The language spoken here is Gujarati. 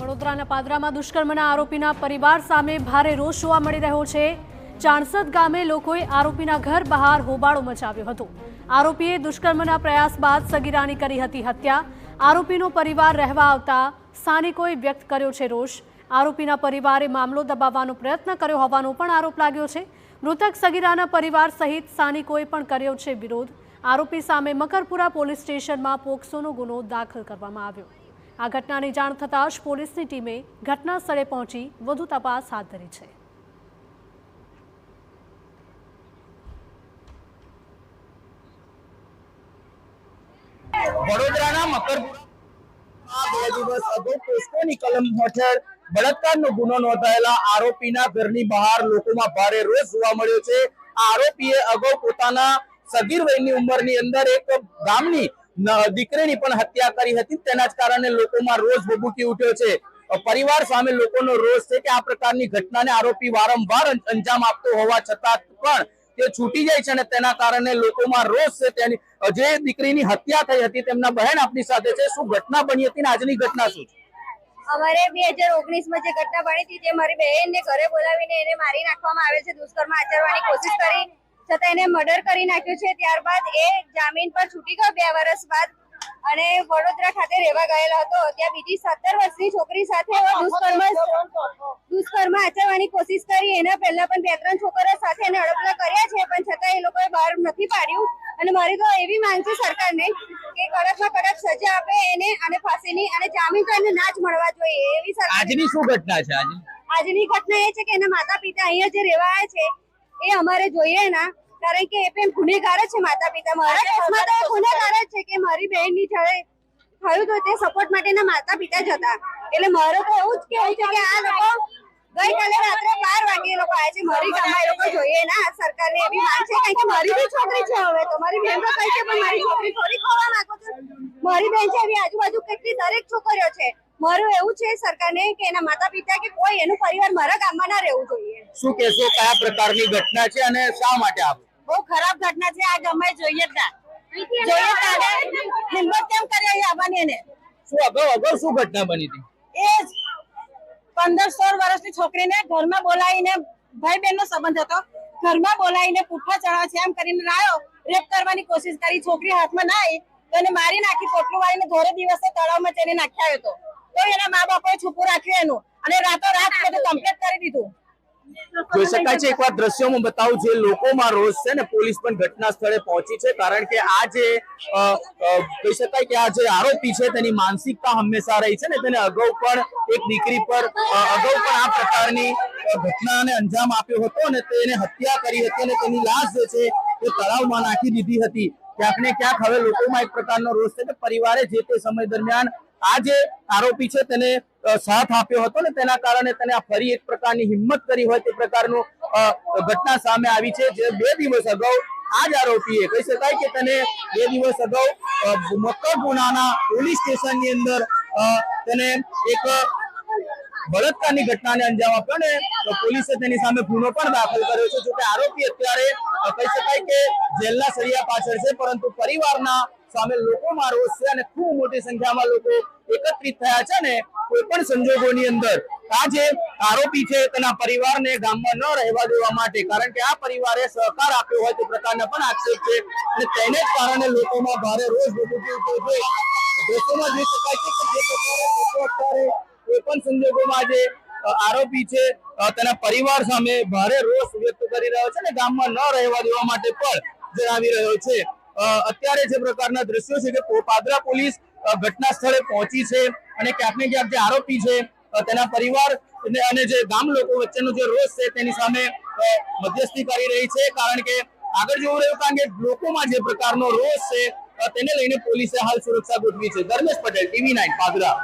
વડોદરાના પાદરામાં દુષ્કર્મના આરોપીના પરિવાર સામે ભારે રોષ જોવા મળી રહ્યો છે। ચાણસદ ગામે લોકોએ આરોપીના ઘર બહાર હોબાળો મચાવ્યો હતો। આરોપીએ દુષ્કર્મના પ્રયાસ બાદ સગીરાની કરી હતી હત્યા। આરોપીનો પરિવાર રહેવા આવતા સ્થાનિકોએ વ્યક્ત કર્યો છે રોષ। આરોપીના પરિવારે મામલો દબાવવાનો પ્રયત્ન કર્યો હોવાનો પણ આરોપ લાગ્યો છે। મૃતક સગીરાના પરિવાર સહિત સ્થાનિકોએ પણ કર્યો છે વિરોધ। આરોપી સામે મકરપુરા પોલીસ સ્ટેશનમાં પોક્સોનો ગુનો દાખલ કરવામાં આવ્યો। આ ઘટનાની જાણ થતાં જ પોલીસની ટીમે ઘટના સ્થળે પહોંચી વધુ તપાસ હાથ ધરી છે। વડોદરાના મકરપુરા 2 દિવસ અગાઉ પોસ્કોની કલમ હેઠળ બળાત્કારનો ગુનો નોંધાયેલા આરોપીના ઘરની બહાર લોકોમાં ભારે રોષ જોવા મળ્યો છે। આ આરોપીએ અગાઉ પોતાના સગીર વયની ઉંમરની અંદર એક ગામની દીકરીની પણ હત્યા કરી હતી। તેના જ કારણે લોકોમાં રોષ ભભૂકી ઉઠ્યો છે। પરિવાર સામે લોકોનો રોષ છે કે આ પ્રકારની ઘટનાને આરોપી વારંવાર અંજામ આપતો હોવા છતાં પણ તે છૂટી જાય છે અને તેના કારણે લોકોમાં રોષ છે। તેની જે દીકરીની હત્યા થઈ હતી તેમના બહેન આપણી સાથે છે। શું ઘટના બની હતી ને આજની ઘટના શું છે? અમારે 2019 માં જે ઘટના બની હતી તે મારી બહેનને ઘરે બોલાવીને એને મારી નાખવામાં આવેલ છે। દુષ્કર્મ આચરવાની કોશિશ કરી છતાં એને મર્ડર કરી નાખ્યું છે। ત્યારબાદ એ જામીન પર છૂટી ગયો 2 વર્ષ બાદ અને વડોદરા ખાતે રહેવા ગયેલો હતો। ત્યાં બીજી 17 વર્ષની છોકરી સાથે દુષ્કર્મ આચરવાની કોશિશ કરી। એના પહેલા પણ 2-3 છોકરીઓ સાથે એને અડપલા કર્યા છે પણ છતાં એ લોકોએ બહાર નથી પાડ્યું। અને મારી તો એવી માંગ છે સરકારને કે કડકમાં કડક સજા આપે એને અને ફાંસીની અને જામીન તો એને ના જ મળવા જોઈએ એવી સરકાર। આજની શું ઘટના છે? આજની ઘટના એ છે કે એના માતા પિતા અહીંયા જે રહેવા આવ્યા છે એ અમારે જોઈએ ના, કારણ કે એ પણ ગુનેગાર છે। માતા પિતા મારા કેસમાં તો ગુનેગાર જ છે કે મારી બહેનની થયું તો તે સપોર્ટ માટેના માતા પિતા જ હતા। એટલે મારો તો એવું જ કહેવું છે કે આ લોકો ગઈકાલે રાત્રે 12 વાગે એ લોકો આવ્યા છે। મારી ગામમાં એ લોકો જોઈએ ના, સરકારને એવી માંગ છે કારણ કે મારી બી છોકરી છે। હવે તો મારી બહેન તો કહી છે પણ મારી છોકરી થોડી ખોવા માંગો છો? મારી બહેન છે એવી આજુબાજુ કેટલી દરેક છોકરીઓ છે। મારું એવું છે સરકારને કે એના માતા પિતા કે કોઈ એનું પરિવાર મારા ગામમાં ના રહેવું જોઈએ। શું કહેશો, કયા પ્રકારની ઘટના છે અને શા માટે આ બહુ ખરાબ ઘટના છે। આ ગમે જોઈએ જ ના હિંમત કેમ કરે આવવાની એને? શું અગાઉ શું ઘટના બની હતી? એ 15-16 વર્ષની છોકરીને ઘરમાં બોલાવીને ભાઈ બહેનનો સંબંધ હતો, ઘરમાં બોલાવીને પુઠ્ઠા ચડાવ છે એમ કરીને લાયો, રેપ કરવાની કોશિશ કરી। છોકરી હાથમાં ના આવી તો એને મારી નાખી, પોટલું વાળીને ધોરે દિવસે તળાવમાં તેને નાખી આવ્યો હતો। તો એના મા બાપોએ છૂપું રાખ્યું એનું અને રાતોરાત બધું કમ્પ્લીટ કરી દીધું। જોઈ શકાય છે, એકવાર દ્રશ્યોમાં બતાવું છે, લોકોમાં રોષ છે ને પોલીસ પણ ઘટના સ્થળે પહોંચી છે કારણ કે આ જે કહી શકાય કે આ જે આરોપી છે તેની માનસિકતા હંમેશા રહી છે ને તેને અગાઉ પણ એક દીકરી પર અગાઉ પણ આ પ્રકારની ઘટનાને અંજામ આપ્યો હતો અને તેને હત્યા કરી હતી અને તેની લાશ જે છે તે તળાવમાં નાખી દીધી હતી। ક્યાંક ને ક્યાંક હવે લોકોમાં એક પ્રકારનો રોષ છે કે પરિવારે જે તે સમય દરમિયાન આ જે આરોપી છે તેને સાથ આપ્યો હતો ને તેના કારણે તેને આ ફરી એક પ્રકારની હિંમત કરી હોય તે પ્રકારનું ઘટના સામે આવી છે। જે 2 દિવસ અગાઉ આ જ આરોપીએ કહી શકાય કે તેને 2 દિવસ અગાઉ મકરપુરાના પોલીસ સ્ટેશનની અંદર તેને એક બળાત્કારની ઘટનાને અંજામ આપ્યો ને પોલીસે તેની સામે ગુનો પણ દાખલ કર્યો છે। જોકે આરોપી અત્યારે કહી શકાય કે જેલના સળિયા પાછળ છે પરંતુ પરિવારના સામે લોકોમાં રોષ છે અને ખૂબ મોટી સંખ્યામાં લોકો એકત્રિત થયા છે ને કોઈ પણ સંજોગોની અંદર આ જે આરોપી છે તેના પરિવારને ગામમાં ન રહેવા દેવા માટે, કારણ કે આ પરિવારે સહકાર આપ્યો હોય તે પ્રકારના પણ આક્ષેપ છે અને તેને જ કારણે લોકોમાં ભારે રોષ ભભૂકી ઉઠ્યો છે। દેશોમાં જોઈ શકાય છે કે જે પ્રકારે લોકો અત્યારે કોઈ પણ સંજોગોમાં જે આરોપી છે તેના પરિવાર સામે ભારે રોષ વ્યક્ત કરી રહ્યો છે અને ગામમાં ન રહેવા દેવા માટે પણ જણાવી રહ્યો છે। અત્યારે જે પ્રકારના દ્રશ્યો છે કે પાદરા પોલીસ ઘટના સ્થળે પહોંચી છે અને ક્યાંક ને ક્યાંક જે આરોપી છે તેના પરિવાર અને જે ગામ લોકો વચ્ચેનો જે રોષ છે તેની સામે મધ્યસ્થી કરી રહી છે કારણ કે આગળ જોવું રહ્યું કારણ કે લોકોમાં જે પ્રકારનો રોષ છે તેને લઈને પોલીસે હાલ સુરક્ષા ગોઠવી છે। ધર્મેશ પટેલ, TV9 પાદરા।